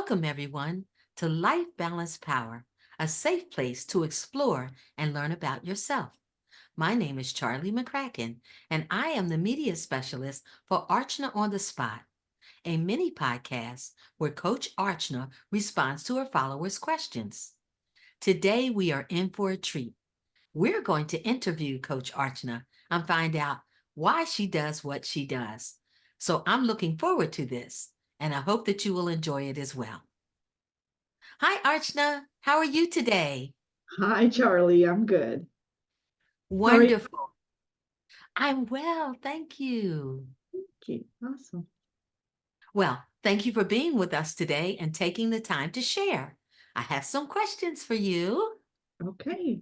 Welcome, everyone, to Life Balance Power, a safe place to explore and learn about yourself. My name is Charly McCracken, and I am the media specialist for Archna on the Spot, a mini podcast where Coach Archna responds to her followers' questions. Today, we are in for a treat. We're going to interview Coach Archna and find out why she does what she does. So I'm looking forward to this, and I hope that you will enjoy it as well. Hi, Archna. How are you today? Hi, Charlie. I'm good. How are you? Wonderful. I'm well, thank you. Okay, awesome. Well, thank you for being with us today and taking the time to share. I have some questions for you. Okay.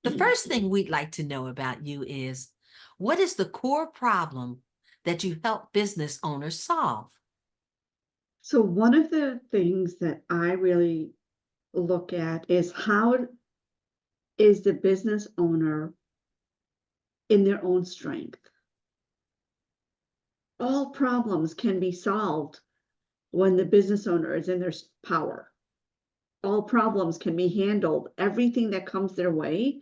The first thing we'd like to know about you is what is the core problem that you help business owners solve? So, one of the things that I really look at is how is the business owner in their own strength? All problems can be solved when the business owner is in their power. All problems can be handled. Everything that comes their way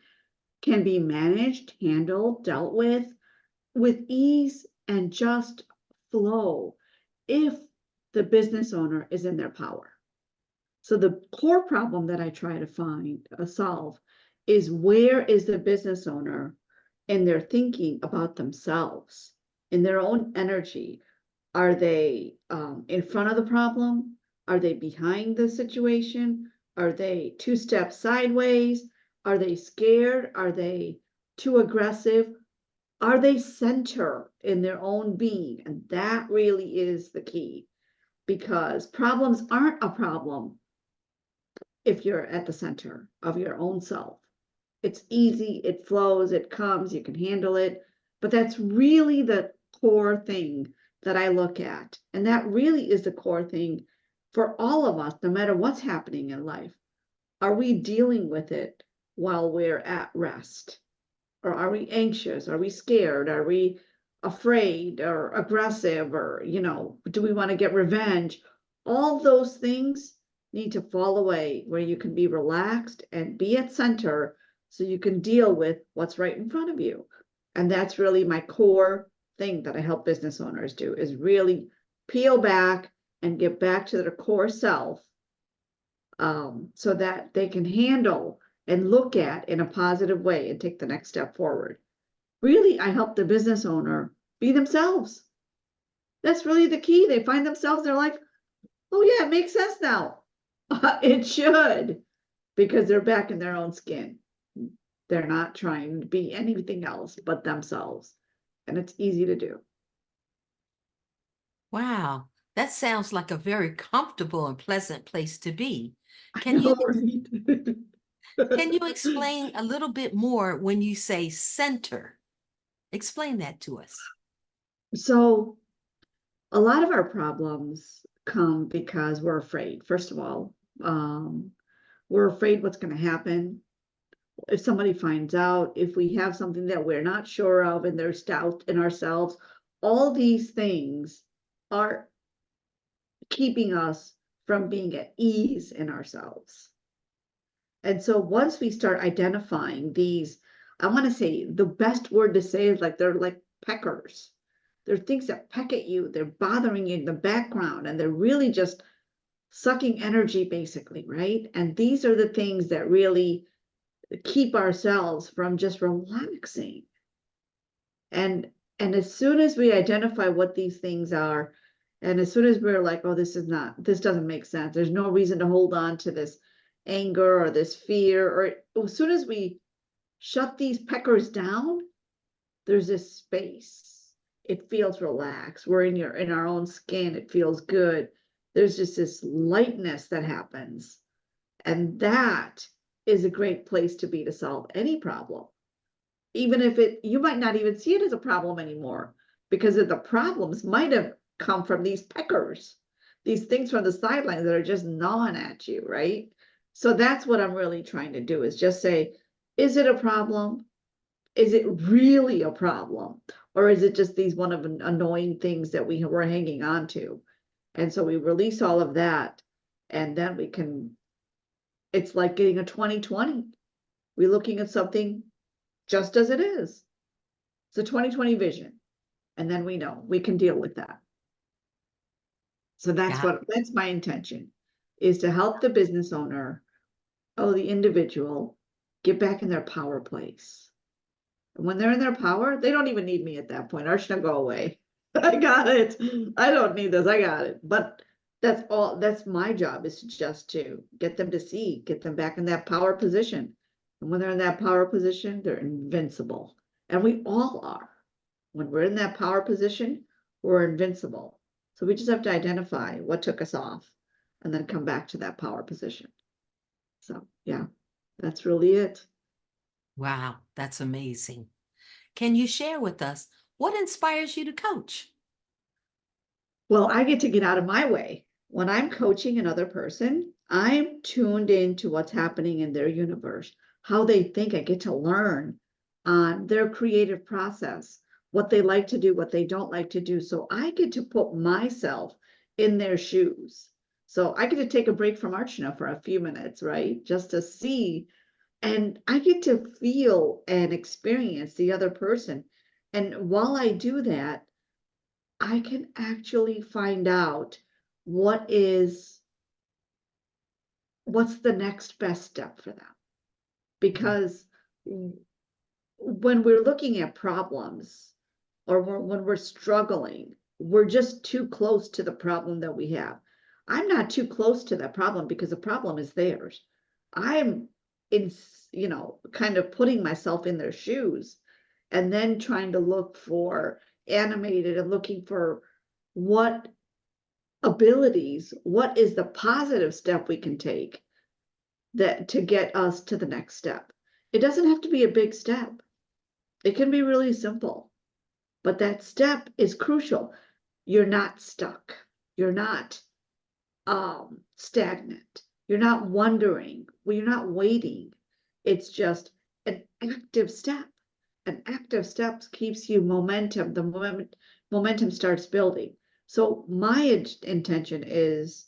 can be managed, handled, dealt with ease and just flow if the business owner is in their power. So the core problem that I try to solve is where is the business owner in their thinking about themselves, in their own energy? Are they in front of the problem? Are they behind the situation? Are they two steps sideways? Are they scared? Are they too aggressive? Are they center in their own being? And that really is the key, because problems aren't a problem if you're at the center of your own self. It's easy, it flows, it comes, you can handle it. But that's really the core thing that I look at. And that really is the core thing for all of us, no matter what's happening in life. Are we dealing with it while we're at rest? Or are we anxious? Are we scared? Are we afraid or aggressive? Or, do we want to get revenge? All those things need to fall away where you can be relaxed and be at center so you can deal with what's right in front of you. And that's really my core thing that I help business owners do, is really peel back and get back to their core self, so that they can handle and look at in a positive way and take the next step forward. Really, I help the business owner be themselves. That's really the key. They find themselves, they're like, oh, yeah, it makes sense now. It should, because they're back in their own skin. They're not trying to be anything else but themselves. And it's easy to do. Wow, that sounds like a very comfortable and pleasant place to be. I Can you know, right? can you explain a little bit more when you say center? Explain that to us. So, a lot of our problems come because we're afraid. First of all, we're afraid what's going to happen if somebody finds out, if we have something that we're not sure of, and there's doubt in ourselves. All these things are keeping us from being at ease in ourselves. And so once we start identifying these, I want to say the best word to say is like they're like peckers. They're things that peck at you, they're bothering you in the background, and they're really just sucking energy, basically, right? And these are the things that really keep ourselves from just relaxing. And as soon as we identify what these things are, and as soon as we're like, oh, this doesn't make sense, there's no reason to hold on to this anger or this fear, or as soon as we shut these peckers down, there's this space. It feels relaxed. We're in our own skin. It feels good. There's just this lightness that happens. And that is a great place to be to solve any problem. Even if you might not even see it as a problem anymore, because of the problems might have come from these peckers, these things from the sidelines that are just gnawing at you, right? So that's what I'm really trying to do, is just say, is it a problem? Is it really a problem? Or is it just these one of annoying things that we're hanging on to? And so we release all of that, and then it's like getting a 2020. We're looking at something just as it is. It's a 2020 vision. And then we know we can deal with that. So that's my intention, is to help the business owner, the individual, get back in their power place. And when they're in their power, they don't even need me at that point. Archana, go away. I got it. I don't need this. I got it. But that's my job, is just to get them to get them back in that power position. And when they're in that power position, they're invincible. And we all are. When we're in that power position, we're invincible. So we just have to identify what took us off and then come back to that power position. So yeah, that's really it. Wow, that's amazing. Can you share with us what inspires you to coach? Well, I get out of my way. When I'm coaching another person, I'm tuned into what's happening in their universe, how they think. I get to learn on their creative process, what they like to do, what they don't like to do. So I get to put myself in their shoes. So I get to take a break from Archana for a few minutes, right? Just to see, and I get to feel and experience the other person. And while I do that, I can actually find out what's the next best step for them. Because when we're looking at problems, or when we're struggling, we're just too close to the problem that we have. I'm not too close to that problem because the problem is theirs. I'm kind of putting myself in their shoes, and then trying to look for animated and looking for what abilities, what is the positive step we can take that to get us to the next step. It doesn't have to be a big step. It can be really simple, but that step is crucial. You're not stuck. You're not stagnant. You're not wondering. Well, you're not waiting. It's just an active step. An active step keeps you momentum. The momentum starts building. So my intention is,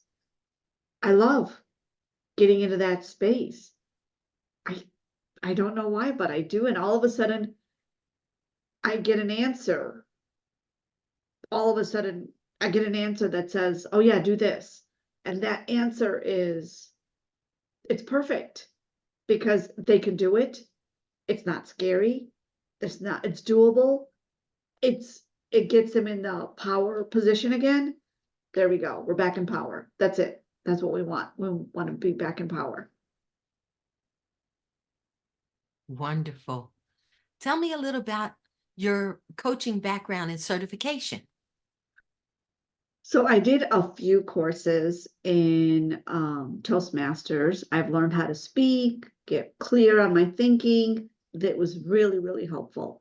I love getting into that space. I don't know why, but I do. And all of a sudden, I get an answer. All of a sudden, I get an answer that says, oh yeah, do this. And that answer it's perfect because they can do it. It's not scary. It's doable. It gets them in the power position again. There we go. We're back in power. That's it. That's what we want. We want to be back in power. Wonderful. Tell me a little about your coaching background and certification. So I did a few courses in Toastmasters. I've learned how to speak, get clear on my thinking. That was really, really helpful.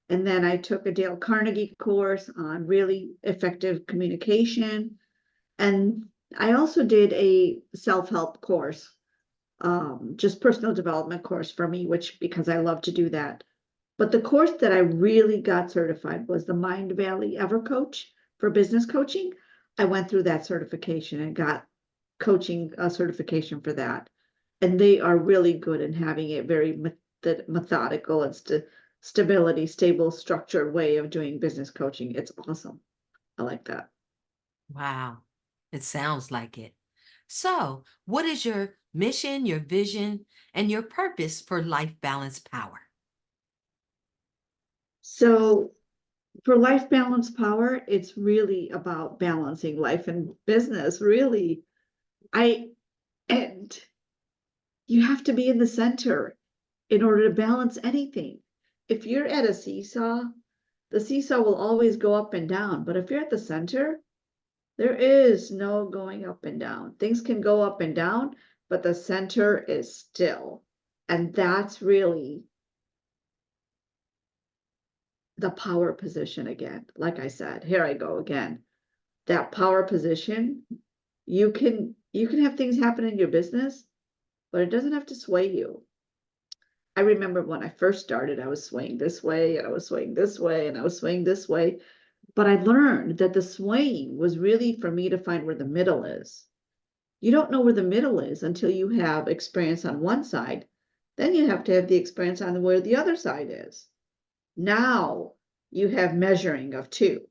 And then I took a Dale Carnegie course on really effective communication. And I also did a self-help course, just personal development course for me, because I love to do that. But the course that I really got certified was the Mind Valley Ever Coach for business coaching. I went through that certification and got coaching certification for that. And they are really good in having a very methodical and stable, structured way of doing business coaching. It's awesome. I like that. Wow, it sounds like it. So, what is your mission, your vision, and your purpose for Life Balance Power? So for Life Balance Power, it's really about balancing life and business, really. And you have to be in the center in order to balance anything. If you're at a seesaw, the seesaw will always go up and down. But if you're at the center, there is no going up and down. Things can go up and down, but the center is still. And that's really the power position again. Like I said, here I go again. That power position, you can have things happen in your business, but it doesn't have to sway you. I remember when I first started, I was swaying this way, and I was swaying this way, and I was swaying this way. But I learned that the swaying was really for me to find where the middle is. You don't know where the middle is until you have experience on one side. Then you have to have the experience on where the other side is. Now you have measuring of two.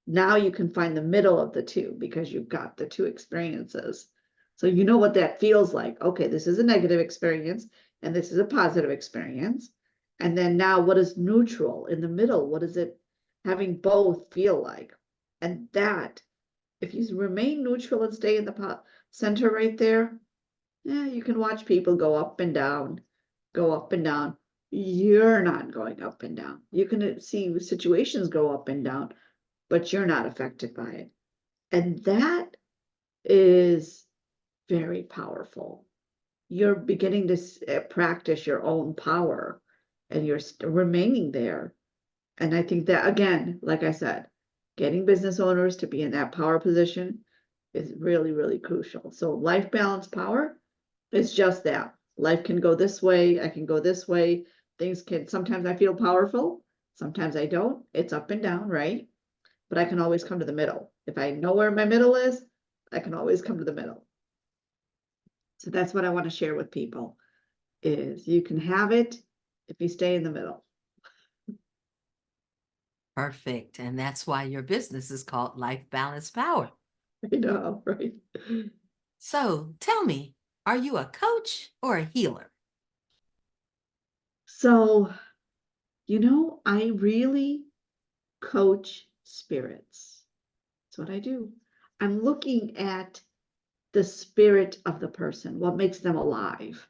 Now you can find the middle of the two because you've got the two experiences. So you know what that feels like. Okay, this is a negative experience and this is a positive experience. And then now what is neutral in the middle? What is it having both feel like? And that, if you remain neutral and stay in the center right there, you can watch people go up and down, go up and down. You're not going up and down. You can see situations go up and down, but you're not affected by it. And that is very powerful. You're beginning to practice your own power and you're remaining there. And I think that, again, like I said, getting business owners to be in that power position is really, really crucial. So life balance power is just that. Life can go this way. I can go this way. Things can, sometimes I feel powerful. Sometimes I don't. It's up and down, right? But I can always come to the middle. If I know where my middle is, I can always come to the middle. So that's what I want to share with people is you can have it if you stay in the middle. Perfect. And that's why your business is called Life Balance Power. I know, right? So tell me, are you a coach or a healer? So, I really coach spirits. That's what I do. I'm looking at the spirit of the person, what makes them alive.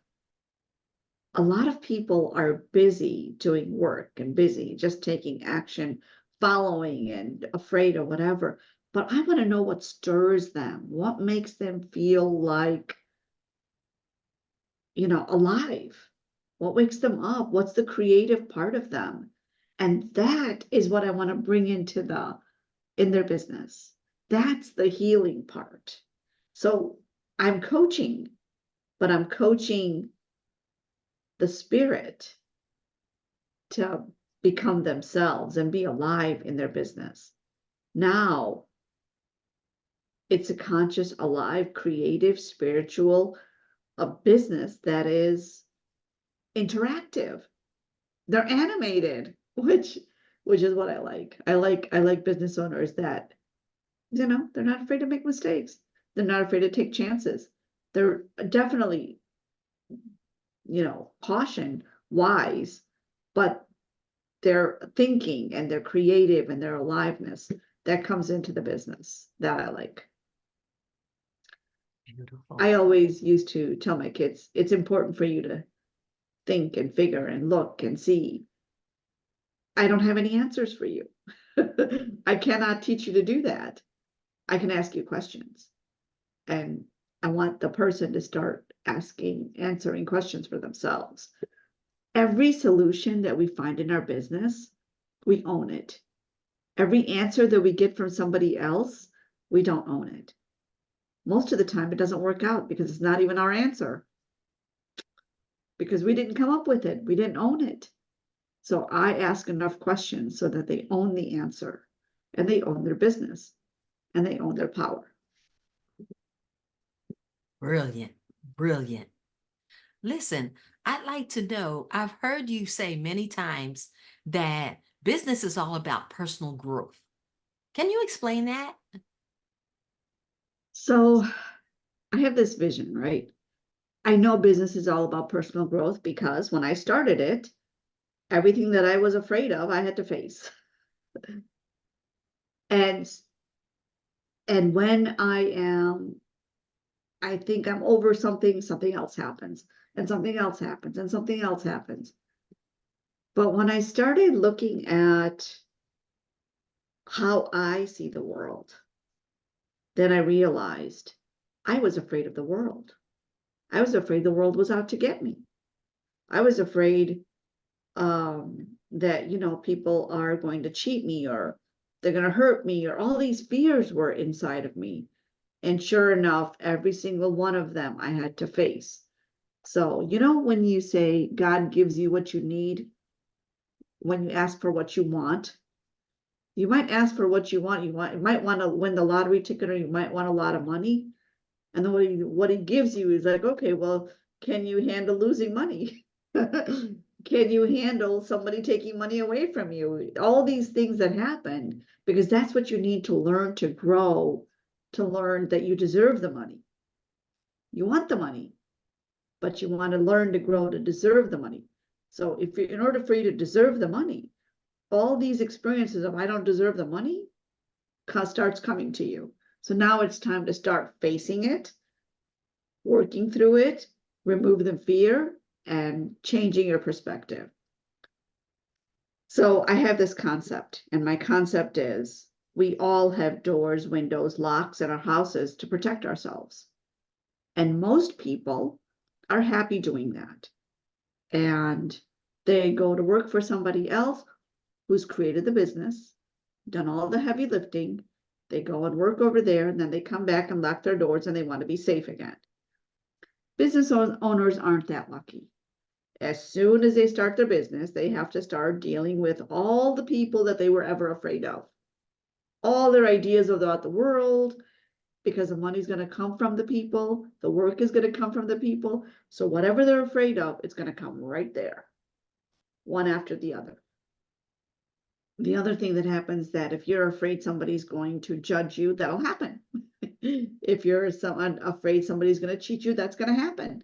A lot of people are busy doing work and busy just taking action, following and afraid or whatever. But I want to know what stirs them, what makes them feel like, alive, what wakes them up, what's the creative part of them. And that is what I want to bring in their business. That's the healing part. So I'm coaching, but I'm coaching the spirit to become themselves and be alive in their business. Now it's a conscious, alive, creative, spiritual, a business that is interactive. They're animated, which is what I like. I like business owners that, they're not afraid to make mistakes. They're not afraid to take chances. They're definitely, caution wise, but their thinking and their creative and their aliveness that comes into the business that I like. Beautiful. I always used to tell my kids, it's important for you to think and figure and look and see. I don't have any answers for you. I cannot teach you to do that. I can ask you questions. And I want the person to start answering questions for themselves. Every solution that we find in our business, we own it. Every answer that we get from somebody else, we don't own it. Most of the time, it doesn't work out because it's not even our answer. Because we didn't come up with it. We didn't own it. So I ask enough questions so that they own the answer and they own their business and they own their power. Brilliant. Brilliant. Listen, I'd like to know, I've heard you say many times that business is all about personal growth. Can you explain that? So I have this vision, right? I know business is all about personal growth because when I started it, everything that I was afraid of, I had to face. And when I think I'm over something, something else happens, and something else happens, and something else happens. But when I started looking at how I see the world, then I realized I was afraid of the world. I was afraid the world was out to get me. I was afraid that, people are going to cheat me or they're going to hurt me, or all these fears were inside of me. And sure enough, every single one of them I had to face. So, when you say God gives you what you need, when you ask for what you want, You might ask for what you want. You might want to win the lottery ticket, or you might want a lot of money. And then what he gives you is like, okay, well, can you handle losing money? Can you handle somebody taking money away from you? All these things that happen, because that's what you need to learn to grow, to learn that you deserve the money. You want the money, but you want to learn to grow to deserve the money. So in order for you to deserve the money, all these experiences of I don't deserve the money starts coming to you. So now it's time to start facing it, working through it, remove the fear, and changing your perspective. So I have this concept, and my concept is we all have doors, windows, locks in our houses to protect ourselves. And most people are happy doing that. And they go to work for somebody else who's created the business, done all the heavy lifting. They go and work over there, and then they come back and lock their doors, and they want to be safe again. Business owners aren't that lucky. As soon as they start their business, they have to start dealing with all the people that they were ever afraid of, all their ideas about the world, because the money's going to come from the people, the work is going to come from the people. So whatever they're afraid of, it's going to come right there, one after the other. The other thing that happens, that if you're afraid somebody's going to judge you, that'll happen. If you're afraid somebody's going to cheat you, that's going to happen.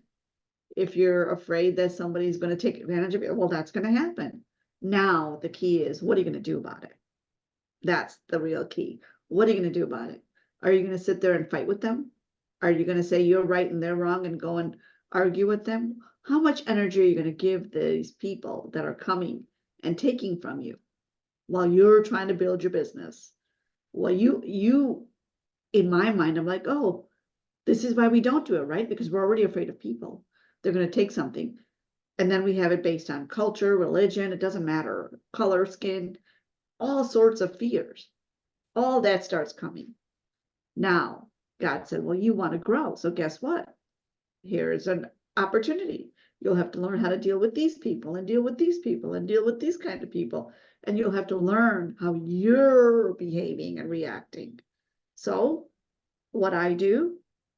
If you're afraid that somebody's going to take advantage of you, well, that's going to happen. Now, the key is, what are you going to do about it? That's the real key. What are you going to do about it? Are you going to sit there and fight with them? Are you going to say you're right and they're wrong and go and argue with them? How much energy are you going to give these people that are coming and taking from you while you're trying to build your business? Well, you, in my mind, I'm like, oh, this is why we don't do it, right? Because we're already afraid of people. They're going to take something. And then we have it based on culture, religion, it doesn't matter, color, skin, all sorts of fears. All that starts coming. Now, God said, well, you want to grow. So guess what? Here's an opportunity. You'll have to learn how to deal with these people and deal with these people and deal with these kind of people. And you'll have to learn how you're behaving and reacting. So what I do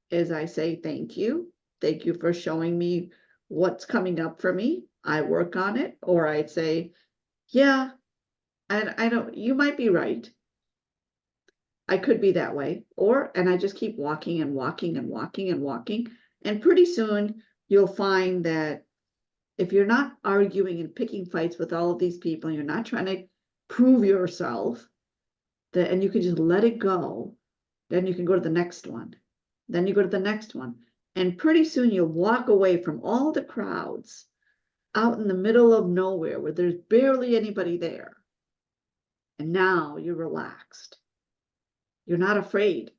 is I say, thank you. Thank you for showing me what's coming up for me. I work on it. Or I'd say, yeah, and I don't, you might be right. I could be that way. And I just keep walking and walking and walking and walking. And pretty soon you'll find that if you're not arguing and picking fights with all of these people, and you're not trying to prove yourself, and you can just let it go, then you can go to the next one. Then you go to the next one. And pretty soon you'll walk away from all the crowds out in the middle of nowhere where there's barely anybody there. And now you're relaxed. You're not afraid.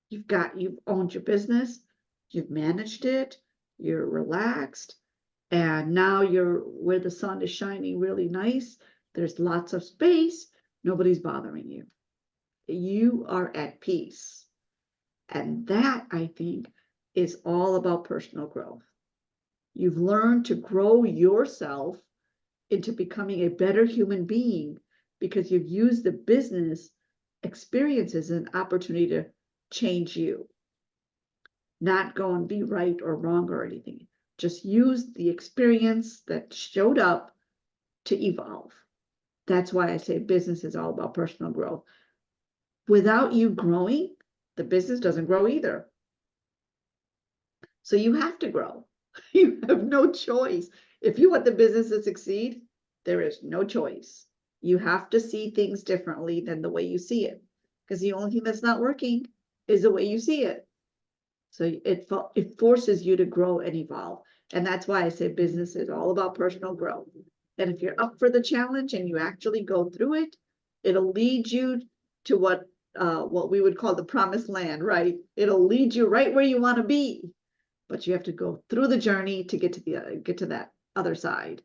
You've owned your business, you've managed it, you're relaxed, and now you're where the sun is shining really nice. There's lots of space, nobody's bothering you. You are at peace. And that, I think, is all about personal growth. You've learned to grow yourself into becoming a better human being because you've used the business experience as an opportunity to change you. Not go and be right or wrong or anything. Just use the experience that showed up to evolve. That's why I say business is all about personal growth. Without you growing, the business doesn't grow either. So you have to grow. You have no choice. If you want the business to succeed, there is no choice. You have to see things differently than the way you see it, because the only thing that's not working is the way you see it. So it forces you to grow and evolve. And that's why I say business is all about personal growth. And if you're up for the challenge and you actually go through it, it'll lead you to what we would call the promised land, right? It'll lead you right where you want to be. But you have to go through the journey to get to that other side,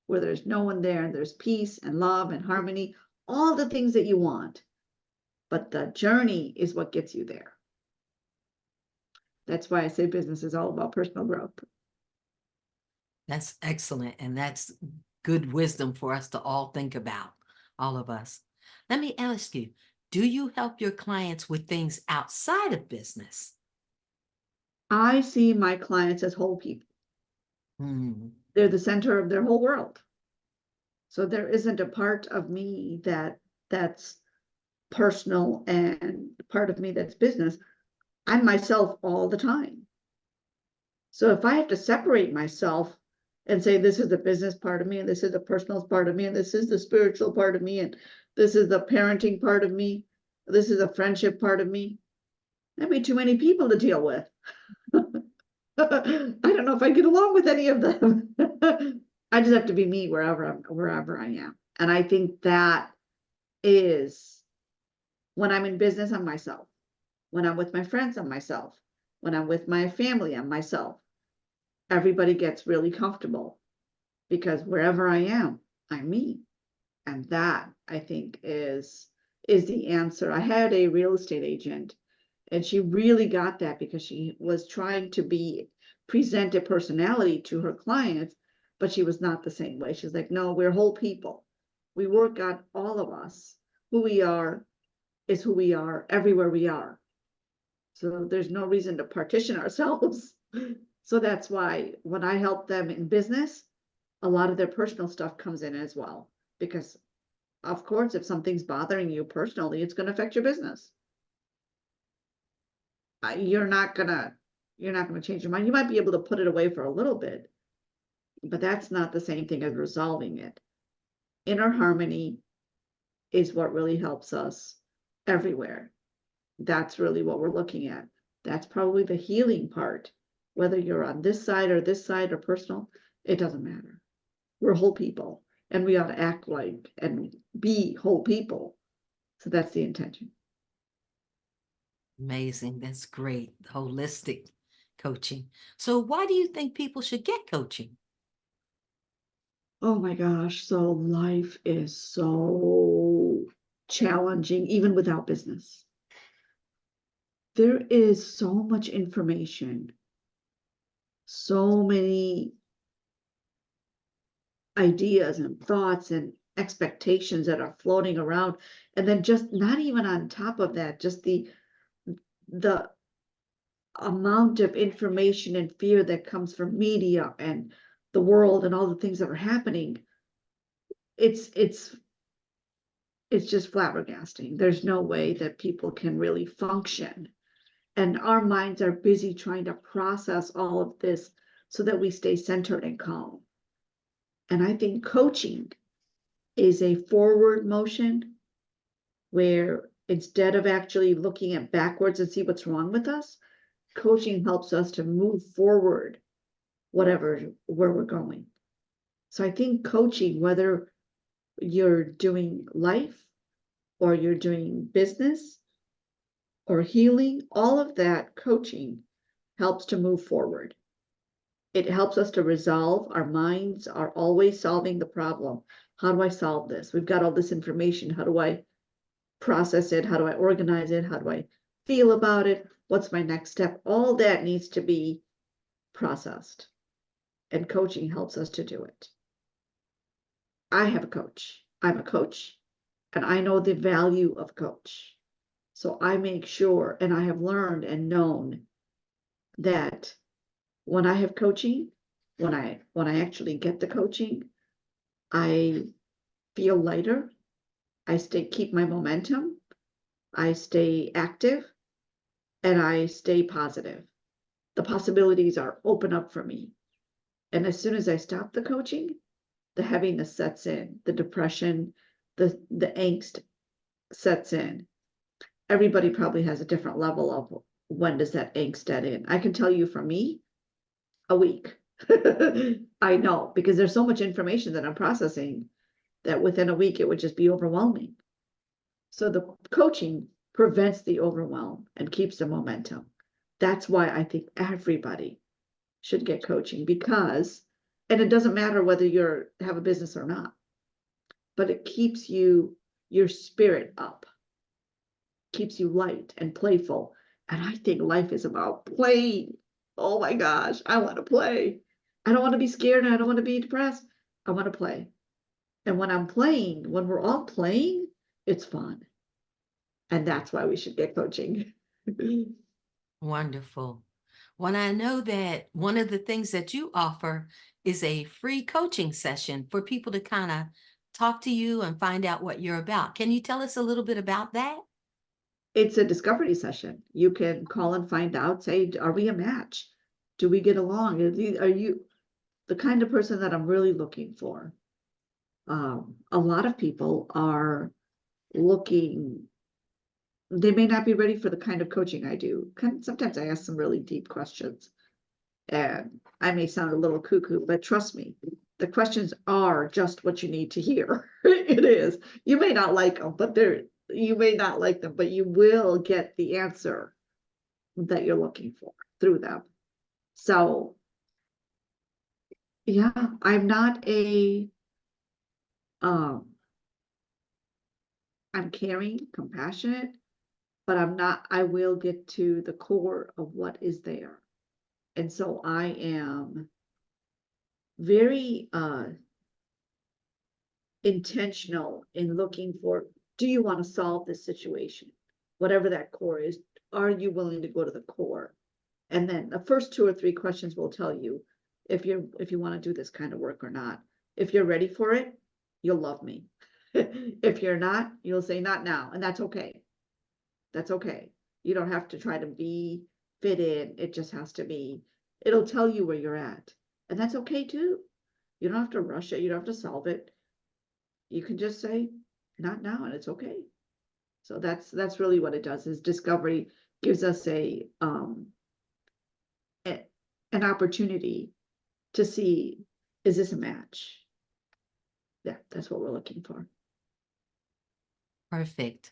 where there's no one there and there's peace and love and harmony, all the things that you want. But the journey is what gets you there. That's why I say business is all about personal growth. That's excellent. And that's good wisdom for us to all think about, all of us. Let me ask you, do you help your clients with things outside of business? I see my clients as whole people. Hmm. They're the center of their whole world. So there isn't a part of me that's personal and part of me that's business. I'm myself all the time. So if I have to separate myself and say this is the business part of me, and this is the personal part of me, and this is the spiritual part of me, and this is the parenting part of me, this is the friendship part of me, that'd be too many people to deal with. I don't know if I get along with any of them. I just have to be me wherever I am. And I think that is when I'm in business, I'm myself. When I'm with my friends, I'm myself. When I'm with my family, I'm myself. Everybody gets really comfortable because wherever I am, I'm me. And that I think is the answer. I had a real estate agent and she really got that because she was trying to present a personality to her clients, but she was not the same way. She's like, no, we're whole people. We work on all of us. Who we are is who we are everywhere we are. So there's no reason to partition ourselves. So that's why when I help them in business, a lot of their personal stuff comes in as well. Because of course, if something's bothering you personally, it's going to affect your business. You're not gonna change your mind. You might be able to put it away for a little bit, but that's not the same thing as resolving it. Inner harmony is what really helps us everywhere. That's really what we're looking at. That's probably the healing part. Whether you're on this side or personal, it doesn't matter. We're whole people and we ought to act like and be whole people. So that's the intention. Amazing. That's great. Holistic coaching. So, why do you think people should get coaching? Oh my gosh. So life is so challenging, even without business. There is so much information, so many ideas and thoughts and expectations that are floating around. And then just not even on top of that, just the amount of information and fear that comes from media and the world and all the things that are happening. It's just flabbergasting. There's no way that people can really function. And our minds are busy trying to process all of this so that we stay centered and calm. And I think coaching is a forward motion where instead of actually looking at backwards and see what's wrong with us, coaching helps us to move forward, where we're going. So I think coaching, whether you're doing life or you're doing business or healing, all of that coaching helps to move forward. It helps us to resolve. Our minds are always solving the problem. How do I solve this? We've got all this information. How do I process it? How do I organize it? How do I feel about it? What's my next step? All that needs to be processed. And coaching helps us to do it. I have a coach. I'm a coach and I know the value of coach. So I make sure, and I have learned and known that when I have coaching, when I actually get the coaching, I feel lighter. I keep my momentum. I stay active and I stay positive. The possibilities are open up for me. And as soon as I stop the coaching, the heaviness sets in, the depression, the angst sets in. Everybody probably has a different level of when does that angst set in. I can tell you for me, a week. I know because there's so much information that I'm processing that within a week it would just be overwhelming. So the coaching prevents the overwhelm and keeps the momentum. That's why I think everybody should get coaching because, and it doesn't matter whether you have a business or not, but it keeps your spirit up, keeps you light and playful. And I think life is about playing. Oh my gosh, I want to play. I don't want to be scared and I don't want to be depressed. I want to play. And when I'm playing, when we're all playing, it's fun. And that's why we should get coaching. Wonderful. Well, I know that one of the things that you offer is a free coaching session for people to kind of talk to you and find out what you're about. Can you tell us a little bit about that? It's a discovery session. You can call and find out, say, are we a match? Do we get along? Are you the kind of person that I'm really looking for? A lot of people are looking, they may not be ready for the kind of coaching I do. Sometimes I ask some really deep questions, and I may sound a little cuckoo, but trust me, the questions are just what you need to hear. It is. You may not like them, but you may not like them, but you will get the answer that you're looking for through them. So yeah, I'm not um I'm caring, compassionate, but I will get to the core of what is there. And so I am very intentional in looking for, do you want to solve this situation? Whatever that core is, are you willing to go to the core? And then the first 2 or 3 questions will tell you if you want to do this kind of work or not. If you're ready for it, you'll love me. If you're not, you'll say not now, and that's okay. That's okay. You don't have to try to fit in. It just has to be, it'll tell you where you're at. And that's okay too. You don't have to rush it. You don't have to solve it. You can just say not now, and it's okay. So that's really what it does, is discovery gives us an opportunity to see, is this a match? Yeah, that's what we're looking for. Perfect.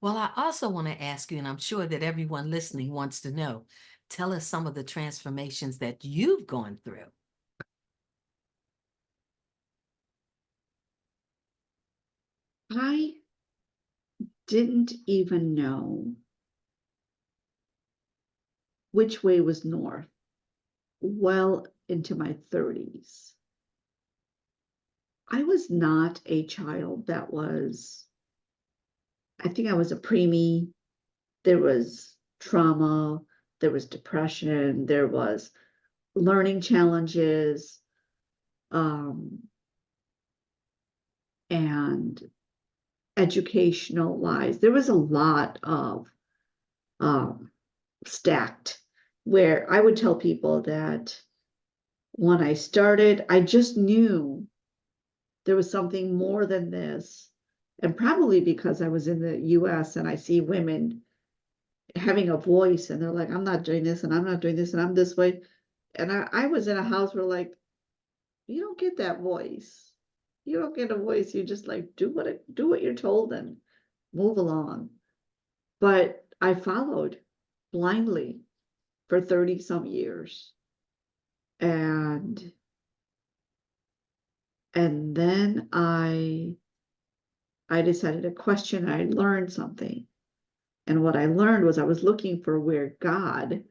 Well, I also want to ask you, and I'm sure that everyone listening wants to know, tell us some of the transformations that you've gone through. I didn't even know which way was north well into my 30s. I was not a child that was, I think I was a preemie. There was trauma, there was depression, there was learning challenges, and educational wise, there was a lot of stacked, where I would tell people that when I started, I just knew there was something more than this. And probably because I was in the US and I see women having a voice and they're like, I'm not doing this and I'm not doing this and I'm this way. And I was in a house where, like, you don't get that voice. You don't get a voice. You just like do what you're told and move along. But I followed blindly for 30 some years. And then I decided to question. I learned something. And what I learned was I was looking for where God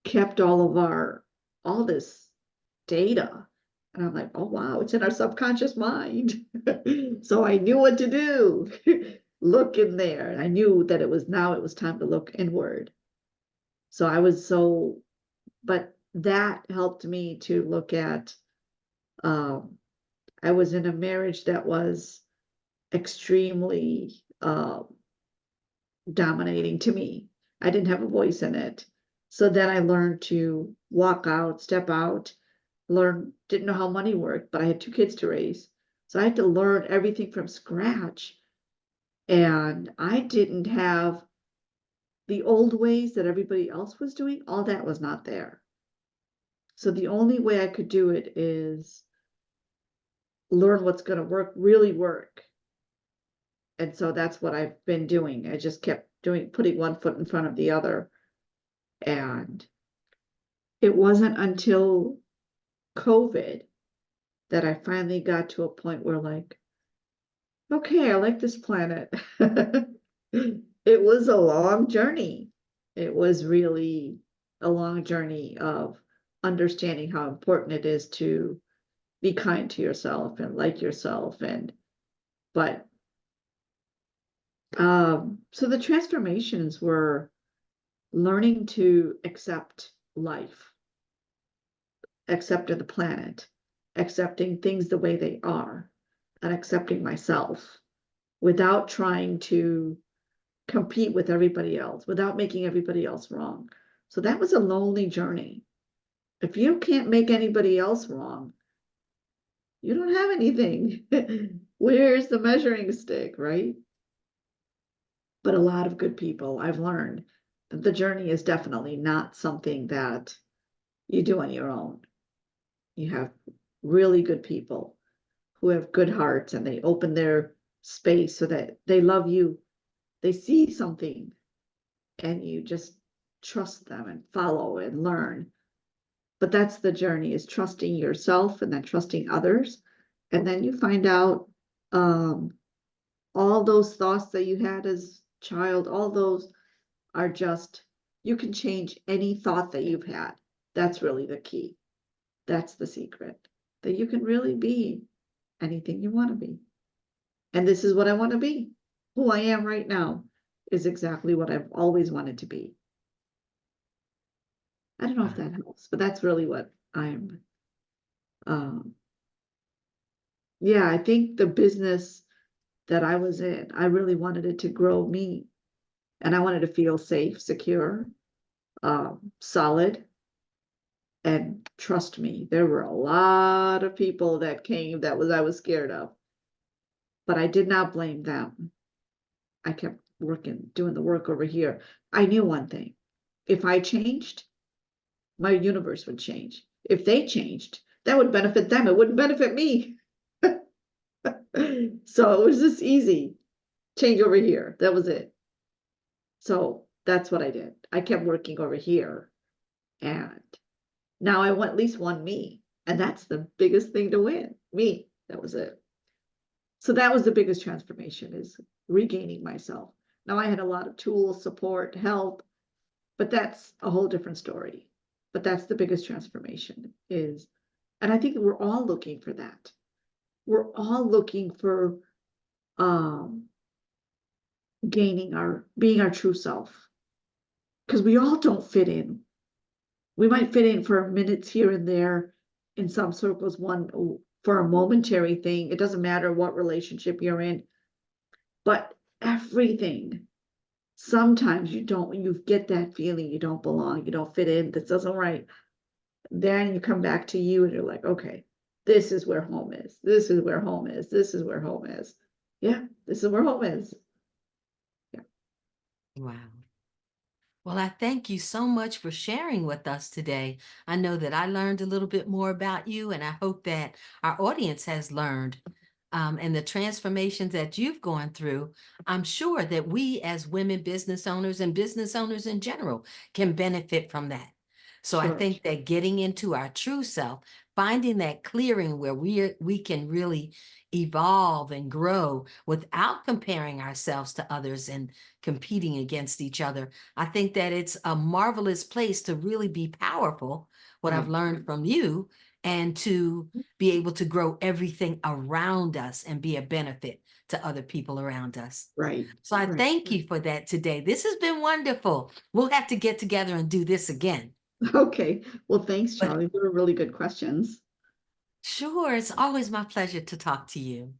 kept all this data. And I'm like, oh, wow, it's in our subconscious mind. So I knew what to do. Look in there. And I knew that it was time to look inward. But that helped me to look at, I was in a marriage that was extremely dominating to me. I didn't have a voice in it. So then I learned to walk out, step out, didn't know how money worked, but I had 2 kids to raise. So I had to learn everything from scratch. And I didn't have the old ways that everybody else was doing. All that was not there. So the only way I could do it is learn what's going to really work. And so that's what I've been doing. I just kept putting one foot in front of the other. And it wasn't until COVID that I finally got to a point where, like, okay, I like this planet. It was a long journey. It was really a long journey of understanding how important it is to be kind to yourself and like yourself and But so the transformations were learning to accept life, accepting the planet, accepting things the way they are, and accepting myself without trying to compete with everybody else, without making everybody else wrong. So that was a lonely journey. If you can't make anybody else wrong, you don't have anything. Where's the measuring stick, right? But a lot of good people, I've learned that the journey is definitely not something that you do on your own. You have really good people who have good hearts and they open their space so that they love you. They see something and you just trust them and follow and learn. But that's the journey, is trusting yourself and then trusting others. And then you find out all those thoughts that you had as child, all those are just, you can change any thought that you've had. That's really the key. That's the secret, that you can really be anything you want to be. And this is what I want to be. Who I am right now is exactly what I've always wanted to be. I don't know if that helps, but that's really what I'm. Yeah, I think the business that I was in, I really wanted it to grow me, and I wanted to feel safe, secure, solid, and trust me, there were a lot of people that came that I was scared of, but I did not blame them. I kept working, doing the work over here. I knew one thing: if I changed, my universe would change. If they changed, that would benefit them. It wouldn't benefit me. So it was just easy. Change over here. That was it. So that's what I did. I kept working over here. And now I want at least one me. And that's the biggest thing to win. Me. That was it. So that was the biggest transformation, is regaining myself. Now I had a lot of tools, support, help, but that's a whole different story. But that's the biggest transformation is, and I think we're all looking for that. We're all looking for being our true self, because we all don't fit in. We might fit in for minutes here and there in some circles, one for a momentary thing. It doesn't matter what relationship you're in, but everything, sometimes you get that feeling you don't belong, you don't fit in, this doesn't right. Then you come back to you and you're like, okay, this is where home is. This is where home is. This is where home is. Yeah, this is where home is. Yeah. Wow. Well, I thank you so much for sharing with us today. I know that I learned a little bit more about you, and I hope that our audience has learned, and the transformations that you've gone through. I'm sure that we, as women business owners and business owners in general, can benefit from that. So I Sure. think that getting into our true self, finding that clearing where we can really evolve and grow without comparing ourselves to others and competing against each other. I think that it's a marvelous place to really be powerful, what I've Right. learned from you, and to be able to grow everything around us and be a benefit to other people around us. Right. So I Right. thank you for that today. This has been wonderful. We'll have to get together and do this again. Okay. Well, thanks, But Charlie. They were really good questions. sure, it's always my pleasure to talk to you.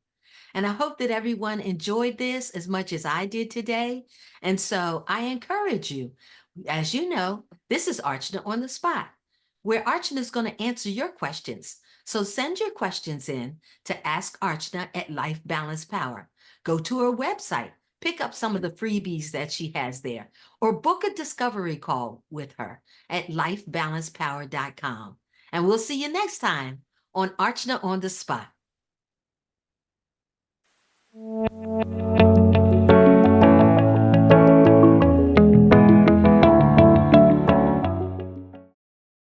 And I hope that everyone enjoyed this as much as I did today. And so I encourage you, as you know, this is Archana on the spot, where Archana is going to answer your questions. So send your questions in to Ask Archana at Life Balance Power. Go to her website, pick up some of the freebies that she has there, or book a discovery call with her at lifebalancepower.com. And we'll see you next time on Archana on the Spot.